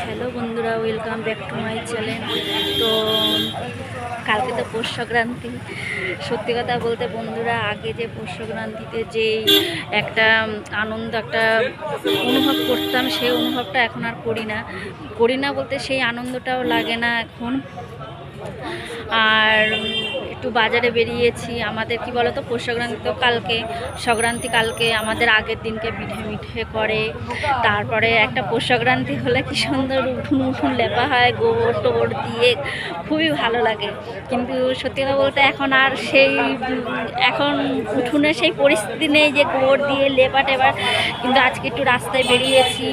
Hello বন্ধুরা, welcome back to my channel. তো কালকে তো পৌষ সংক্রান্তি। সত্যি কথা বলতে বন্ধুরা, আগে যে পৌষ সংক্রান্তিতে যেই একটা আনন্দ, একটা অনুভব করতাম, সেই অনুভবটা এখন আর করি না বলতে সেই আনন্দটাও লাগে না এখন। আর একটু বাজারে বেরিয়েছি। আমাদের কি বলতো, পৌষ সংক্রান্তি তো কালকে আমাদের আগের দিনকে পিঠে মিঠে করে। তারপরে একটা পৌষ সংক্রান্তি হলে কি সুন্দর উঠুন লেপা হয় গোবর টোবর দিয়ে, খুবই ভালো লাগে। কিন্তু সত্যি কথা বলতে এখন উঠুনে সেই পরিস্থিতি নেই যে গোবর দিয়ে লেপা টেপার। কিন্তু আজকে একটু রাস্তায় বেরিয়েছি,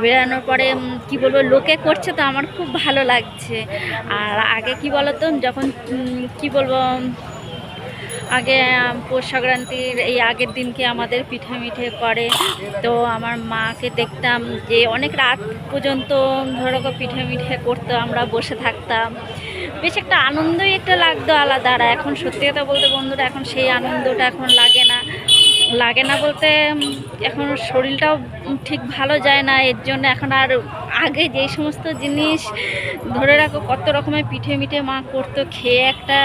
বেরানোর পরে কি বলবো, লোকে করছে তো আমার খুব ভালো লাগছে। আর আগে কি বলতো, যখন কি বলবো, আগে পৌষ সংক্রান্তির এই আগের দিনকে আমাদের পিঠে মিঠে করে। তো আমার মাকে দেখতাম যে অনেক রাত পর্যন্ত ধরো পিঠে মিঠে করতো, আমরা বসে থাকতাম, বেশ একটা আনন্দই একটা লাগতো আলাদা। আর এখন সত্যি কথা বলতে বন্ধুরা, এখন সেই আনন্দটা এখন লাগে না বলতে এখন শরীরটাও ঠিক ভালো যায় না। এর জন্য এখন আর আগে যেই সমস্ত জিনিস ধরে রাখো, কত রকমের পিঠে মিঠে মা করতো, খেয়ে একটা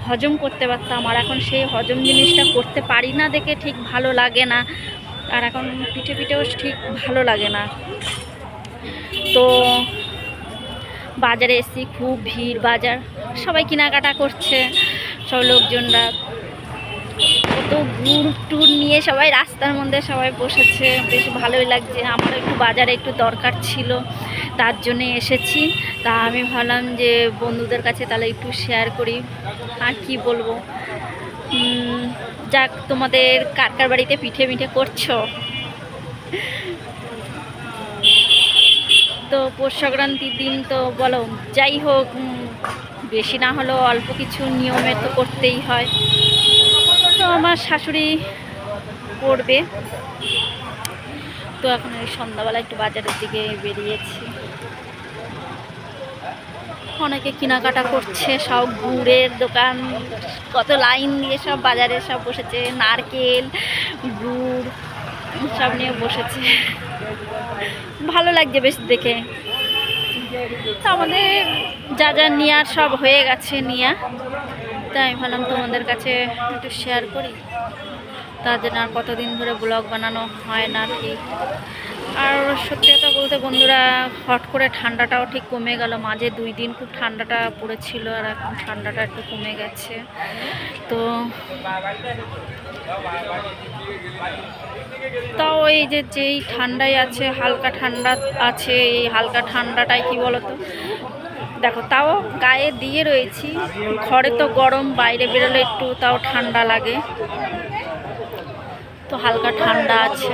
হজম করতে পারতাম। আর এখন সেই হজম জিনিসটা করতে পারি না দেখে ঠিক ভালো লাগে না। আর এখন পিঠেও ঠিক ভালো লাগে না। তো বাজারে এসেছি, খুব ভিড় বাজার, সবাই কেনাকাটা করছে, সব লোকজনরা কত টুর নিয়ে সবাই রাস্তার মধ্যে সবাই বসেছে, বেশ ভালোই লাগছে। আমারও একটু বাজারে একটু দরকার ছিল, তার জন্যে এসেছি। তা আমি ভাবলাম যে বন্ধুদের কাছে তাহলে একটু শেয়ার করি। আর কি বলবো, যাক, তোমাদের কার বাড়িতে পিঠে মিঠে করছো? তো পৌষ সংক্রান্তির দিন তো বলো, যাই হোক, বেশি না হলেও অল্প কিছু নিয়মে তো করতেই হয়। তো আমার শাশুড়ি করবে। তো এখন এই সন্ধ্যাবেলা একটু বাজারের দিকে বেরিয়েছি, অনেকে কেনাকাটা করছে, সব গুড়ের দোকান, কত লাইন দিয়ে সব বাজারে সব বসেছে, নারকেল গুড় সব নিয়ে বসেছে, ভালো লাগছে বেশ দেখে। তো আমাদের যা নেওয়ার সব হয়ে গেছে নিয়া, তাই আমি ভাবলাম তোমাদের কাছে একটু শেয়ার করি। তার জন্য আর কতদিন ধরে ব্লগ বানানো হয় না ঠিক। আর সত্যি কথা বলতে বন্ধুরা, হট করে ঠান্ডাটাও ঠিক কমে গেল। মাঝে 2 দিন খুব ঠান্ডাটা পড়েছিল, আর এখন ঠান্ডাটা একটু কমে গেছে। তো তাও এই যেই ঠান্ডায় আছে, হালকা ঠান্ডা আছে, এই হালকা ঠান্ডাটাই কি বলতো, দেখো তাও গায়ে দিয়ে রয়েছি। ঘরে তো গরম, বাইরে বেরোলে একটু তাও ঠান্ডা লাগে, তো হালকা ঠান্ডা আছে।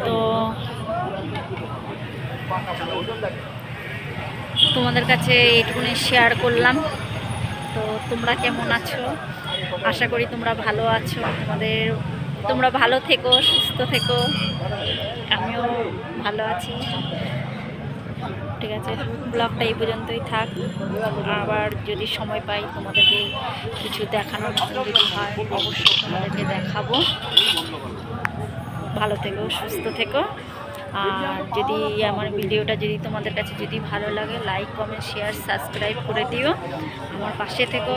তো তোমাদের কাছে এইটুকুনি শেয়ার করলাম। তো তোমরা কেমন আছো? আশা করি তোমরা ভালো আছো। তোমরা ভালো থেকো, সুস্থ থেকো, আমিও ভালো আছি। ঠিক আছে, ব্লগটা এই পর্যন্তই থাক। আবার যদি সময় পাই তোমাদেরকে কিছু দেখানোর মতো যদি হয়, অবশ্যই তোমাদেরকে দেখাবো। ভালো থেকো, সুস্থ থেকো। আর যদি আমার ভিডিওটা যদি তোমাদের কাছে যদি ভালো লাগে, লাইক কমেন্ট শেয়ার সাবস্ক্রাইব করে দিও, আমার পাশে থেকো।